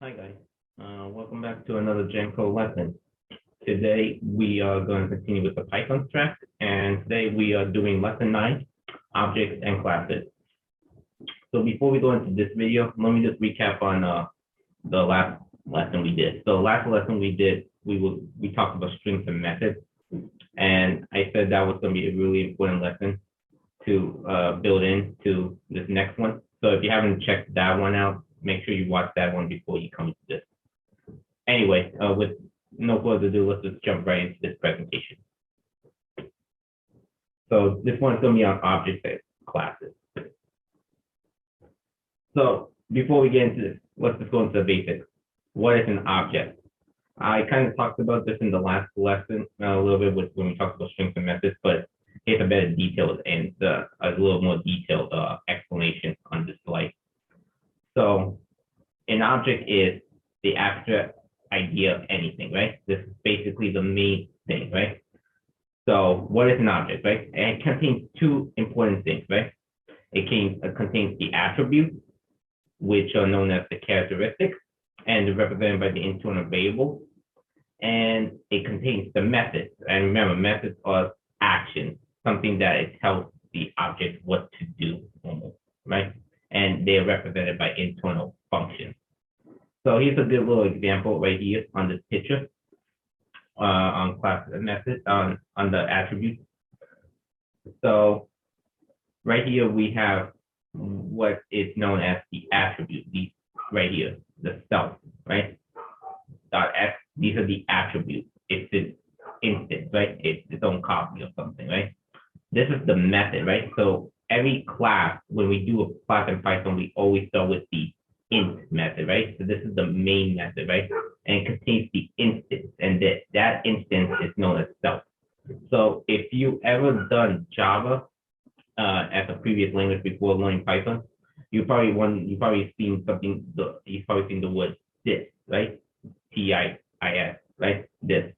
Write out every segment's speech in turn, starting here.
Hi guys, welcome back to another Genco lesson. Today we are going to continue with the Python track, and today we are doing lesson 9, objects and classes. So before we go into this video, let me just recap on the last lesson we did. So last lesson we talked about strings and methods, and I said that was going to be a really important lesson to build into this next one. So if you haven't checked that one out, make sure you watch that one before you come to this. Anyway, with no further ado, let's just jump right into this presentation. So this one is going to be on objects and classes. So before we get into this, let's just go into the basics. What is an object? I kind of talked about this in the last lesson a little bit when we talked about strings and methods, but here's a better detailed and a little more detailed explanation on this slide. So an object is the abstract idea of anything, right? This is basically the main thing, right? So what is an object, right? And it contains two important things, right? It contains the attributes, which are known as the characteristics, and represented by the internal variable. And it contains the methods. And remember, methods are actions, something that it tells the object what to do, almost, right? And they're represented by internal functions. So here's a good little example right here on this picture on class method on the attributes. So right here we have what is known as the attribute, these right here, the self, right? Dot x, these are the attributes. It's an instance, right? It's its own copy of something, right? This is the method, right? So every class, when we do a class in Python, we always start with the int method, right? So this is the main method, right? And it contains the instance, and that instance is known as self. So if you ever done Java as a previous language before learning Python, you've probably seen the word this, right? TIIS, right? This.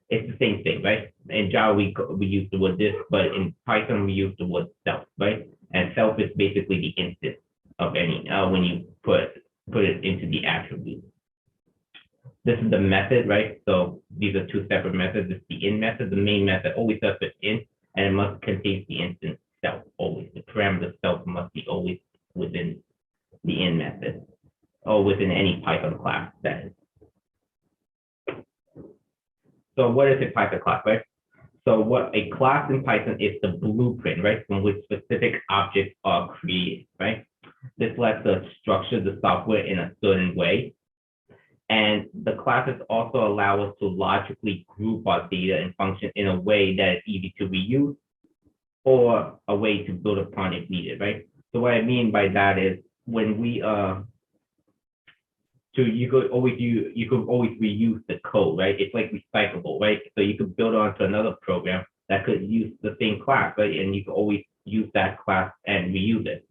It's the same thing, right? In Java, we use the word this, but in Python, we use the word self, right? And self is basically the instance of any, when you put it into the attribute. This is the method, right? So these are two separate methods. It's the in method. The main method always starts with in, and it must contain the instance self always. The parameter self must be always within the in method, or within any Python class, that is. So what is a Python class, right? So what a class in Python is the blueprint, right, from which specific objects are created, right? This lets us structure the software in a certain way. And the classes also allow us to logically group our data and function in a way that is easy to reuse or a way to build upon if needed, right? So what I mean by that is when we you could always reuse the code, right? It's like recyclable, right? So you could build onto another program that could use the same class, right? And you could always use that class and reuse it.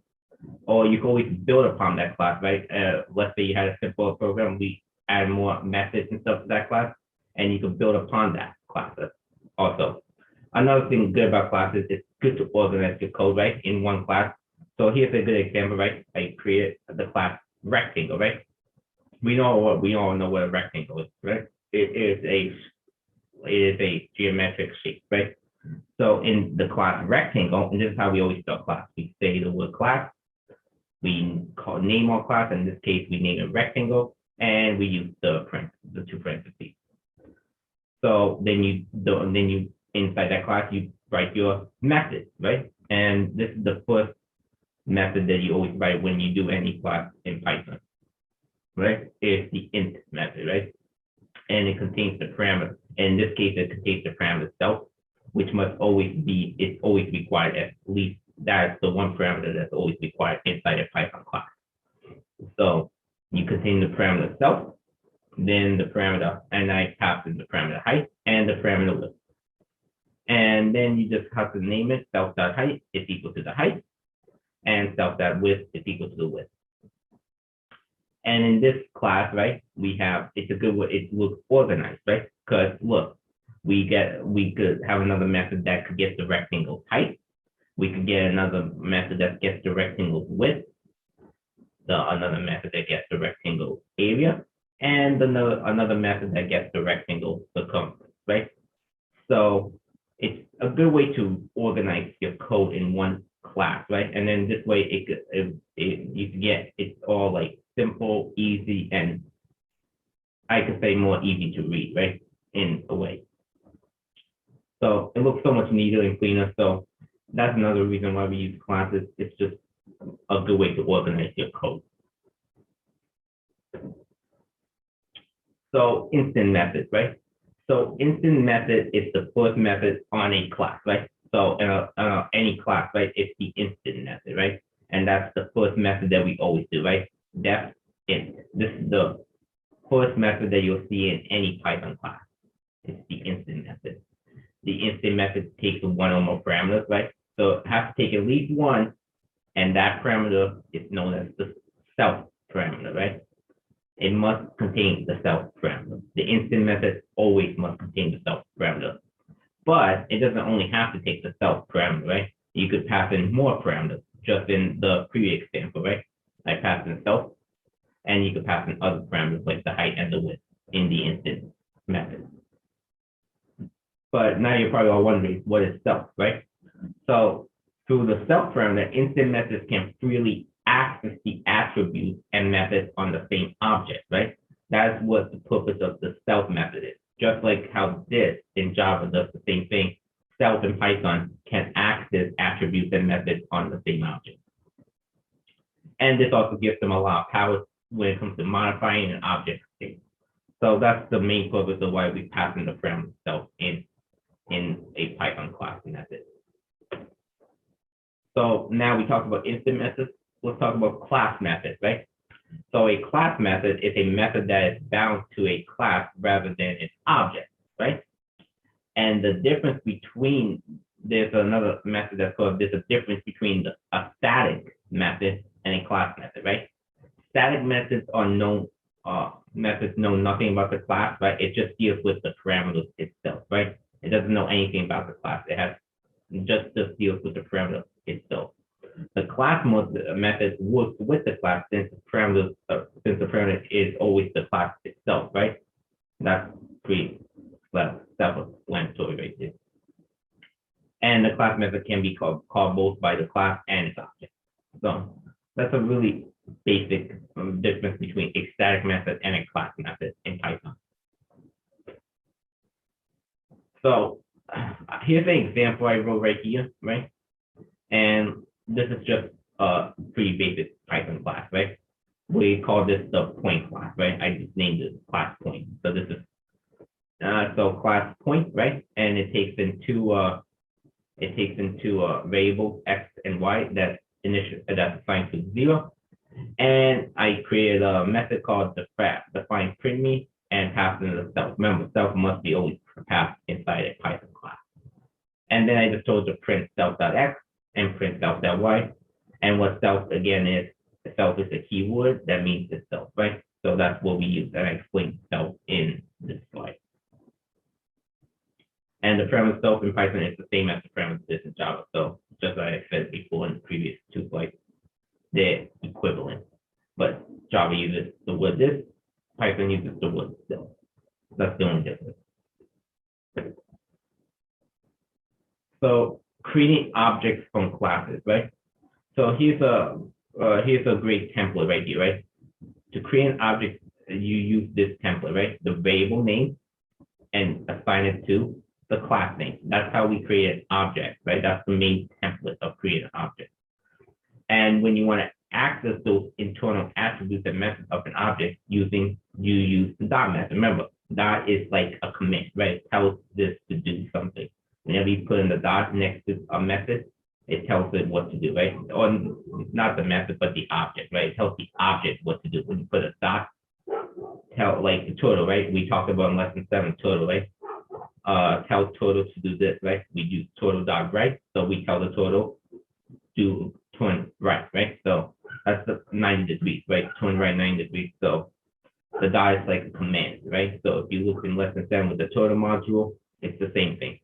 Or you could always build upon that class, right? Let's say you had a simple program, we add more methods and stuff to that class, and you could build upon that class also. Another thing good about classes is good to organize your code, right, in one class. So here's a good example, right? I created the class rectangle, right? We all know what a rectangle is, right? It is a geometric shape, right? So in the class rectangle, and this is how we always start class. We say the word class, we name our class. In this case, we name it rectangle, and we use the two parentheses. So then you inside that class you write your method, right? And this is the first method that you always write when you do any class in Python, right? Is the int method, right? And it contains the parameter. In this case, it contains the parameter self, which must always be, it's always required, at least that's the one parameter that's always required inside a Python class. So you contain the parameter self, then the parameter, and I pass in the parameter height and the parameter width. And then you just have to name it self.height is equal to the height, and self.width is equal to the width. And in this class, right, we have, it's a good way, it looks organized, right? Because look, we could have another method that could get the rectangle height. We could get another method that gets the rectangle width. another method that gets the rectangle area, and another method that gets the rectangle circumference, right? So it's a good way to organize your code in one class, right? And then this way you can get it's all like simple, easy, and I could say more easy to read, right? In a way. So it looks so much neater and cleaner. So that's another reason why we use classes. It's just a good way to organize your code. So instant method, right? So instant method is the first method on a class, right? So any class, right? It's the instant method, right? And that's the first method that we always do, right? Def int. This is the first method that you'll see in any Python class. It's the instant method. The instant method takes one or more parameters, right? So it has to take at least one, and that parameter is known as the self parameter, right? It must contain the self parameter. The instant method always must contain the self parameter. But it doesn't only have to take the self parameter, right? You could pass in more parameters, just in the previous example, right? I passed in self, and you could pass in other parameters like the height and the width in the instant method. But now you're probably all wondering, what is self, right? So through the self parameter, instant methods can freely access the attributes and methods on the same object, right? That's what the purpose of the self method is. Just like how this in Java does the same thing, self in Python can access attributes and methods on the same object. And this also gives them a lot of power when it comes to modifying an object state. So that's the main purpose of why we pass in the parameter self in a Python class method. So now we talked about instant methods. Let's talk about class methods, right? So a class method is a method that is bound to a class rather than its object, right? And the difference between, there's another method that's called, there's a difference between a static method and a class method, right? Static methods are known, methods know nothing about the class, right? It just deals with the parameters itself, right? It doesn't know anything about the class. It has just deals with the parameter itself. The class method works with the class since the parameter is always the class itself, right? That's pretty self-explanatory right there. And the class method can be called both by the class and its object. So that's a really basic difference between a static method and a class method in Python. So here's an example I wrote right here, right? And this is just a pretty basic Python class, right? We call this the point class, right? I just named it class point. So this is so class point, right? And it takes in two variables x and y that's assigned to 0. And I created a method called define print me and pass in the self. Remember, self must be always passed inside a Python class. And then I just told to print self.x and print self.y. And what self again is, self is a keyword that means itself, right? So that's what we use, and I explained self in this slide. And the parameter self in Python is the same as the parameter this in Java. So just like I said before in the previous two slides, they're equivalent. But Java uses the word this, Python uses the word self. That's the only difference. So creating objects from classes, right? So here's a great template right here, right? To create an object, you use this template, right? The variable name and assign it to the class name. That's how we create an object, right? That's the main template of creating an object. And when you want to access those internal attributes and methods of an object you use the dot method. Remember, dot is like a command, right? It tells this to do something. Whenever you put in the dot next to a method, it tells it what to do, right? Or not the method, but the object, right? It tells the object what to do. When you put a dot, tell like the turtle, right? We talked about in lesson 7 turtle, right? Tell turtle to do this, right? We do turtle dot right. So we tell the turtle to turn right, right? So that's the 90 degrees, right? Turn right 90 degrees. So the dot is like a command, right? So if you look in lesson 7 with the turtle module, it's the same thing.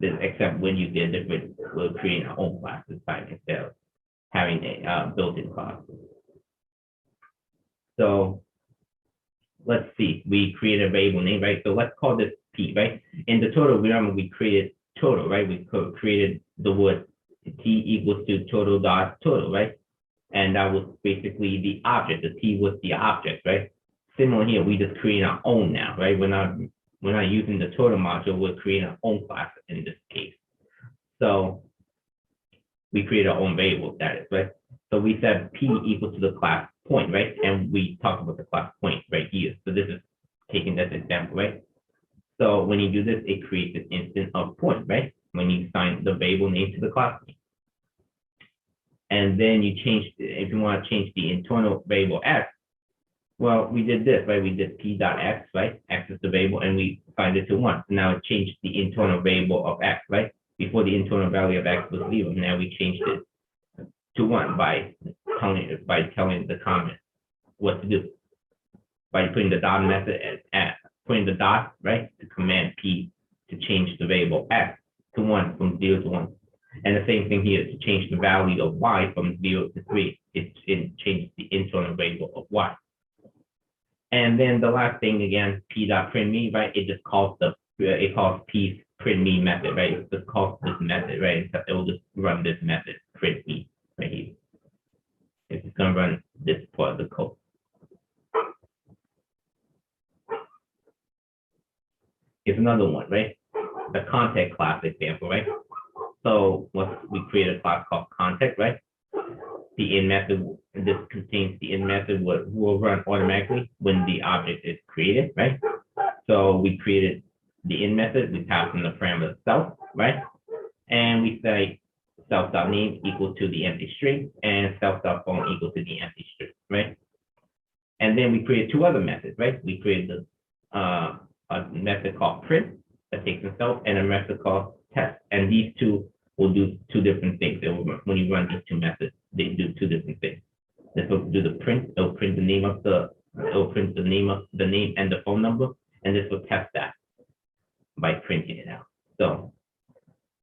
Except when you get different, we're creating our own class this time instead of having a built-in class. So let's see, we created a variable name, right? So let's call this P, right? In the total, remember we created total, right? We created the word T equals to total dot total, right? And that was basically the object. The T was the object, right? Similar here, we just create our own now, right? We're not using the total module. We're creating our own class in this case. So we create our own variable status, right? So we said P equals to the class point, right? And we talked about the class point right here. So this is taking this example, right? So when you do this, it creates an instance of point, right? When you assign the variable name to the class name. And then you change, if you want to change the internal variable x, well, we did this, right? We did p dot x, right? X is the variable, and we assigned it to 1. So now it changed the internal variable of x, right? Before the internal value of x was 0. Now we changed it to 1 by telling the comment what to do. By putting the dot method at putting the dot, right, to command p to change the variable x to 1 from 0 to 1. And the same thing here to change the value of y from 0 to 3. It changes the internal variable of y. And then the last thing again, p dot print me, right? It just calls p's print me method, right? It just calls this method, right? It will just run this method, print me, right here. It's just gonna run this part of the code. Here's another one, right? The contact class example, right? So we create a class called contact, right? The in method, this contains the in method will run automatically when the object is created, right? So we created the in method, we pass in the parameter self, right? And we say self.name equal to the empty string and self.phone equal to the empty string, right? And then we created 2 other methods, right? We created a method called print that takes the self and a method called test. And these 2 will do 2 different things. When you run these 2 methods, they do 2 different things. This will do the print, it'll print the name of the name and the phone number, and this will test that by printing it out. So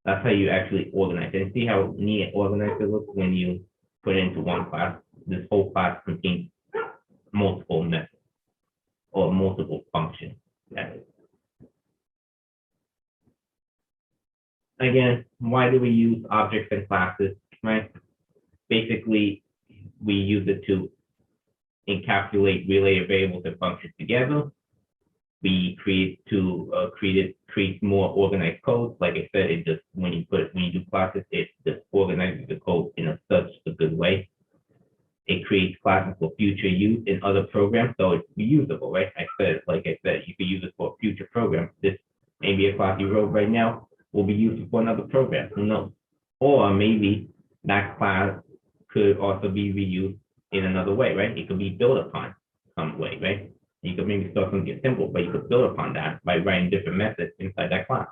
that's how you actually organize it. And see how neat and organized it looks when you put it into one class. This whole class contains multiple methods or multiple functions. Again, why do we use objects and classes, right? Basically, we use it to encapsulate related variables and functions together. We create more organized code. Like I said, it just when you do classes, it just organizes the code in such a good way. It creates classes for future use in other programs, so it's reusable, right? Like I said, you can use it for future programs. This may be a class you wrote right now will be used for another program, who knows? Or maybe that class could also be reused in another way, right? It could be built upon some way, right? You could maybe start something simple, but you could build upon that by writing different methods inside that class.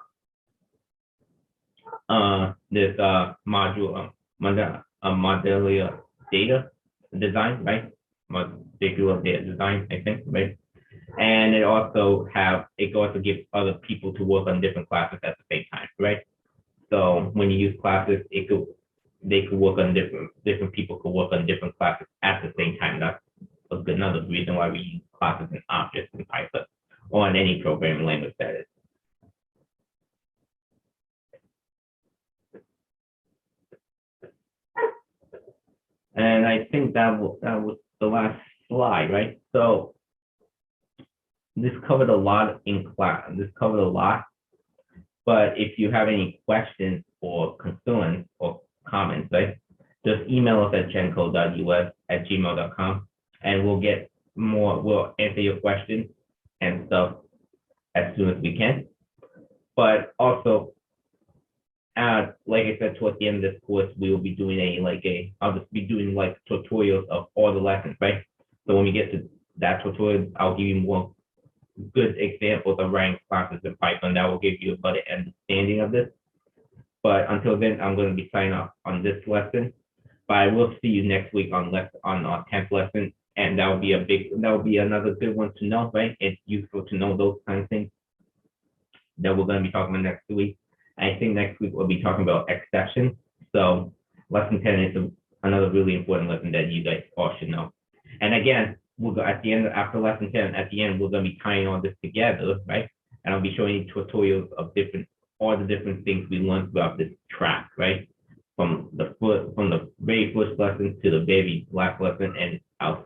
This module, modular data design, right? Modular data design, I think, right? And it also gives other people to work on different classes at the same time, right? So when you use classes, they could work on different people could work on different classes at the same time. That's another reason why we use classes and objects in Python or in any programming language that is. And I think that was the last slide, right? So this covered a lot in class. But if you have any questions or concerns or comments, right, just email us at genco.us@gmail.com, and we'll answer your questions and stuff as soon as we can. But also, like I said, towards the end of this course, we will be doing I'll just be doing like tutorials of all the lessons, right? So when we get to that tutorial, I'll give you more good examples of writing classes in Python that will give you a better understanding of this. But until then, I'm going to be signing off on this lesson. But I will see you next week on our 10th lesson, and that will be another good one to know, right? It's useful to know those kind of things that we're going to be talking about next week. I think next week we'll be talking about exceptions. So lesson 10 is another really important lesson that you guys all should know. And again, we'll go at the end, after lesson 10, at the end, we're gonna be tying all this together, right? And I'll be showing you tutorials of all the different things we learned throughout this track, right? From the very first lesson to the very last lesson, and I'll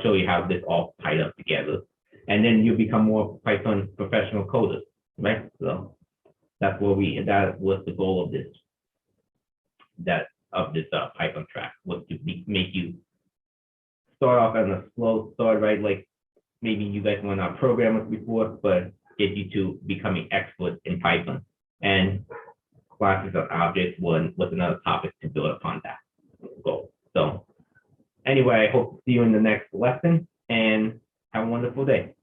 show you how this all tied up together. And then you become more Python professional coders, right? So that was the goal of this, Python track, was to make you start off on a slow start, right? Like maybe you guys were not programmers before, but get you to becoming experts in Python. And classes of objects was another topic to build upon that goal. So anyway, I hope to see you in the next lesson, and have a wonderful day.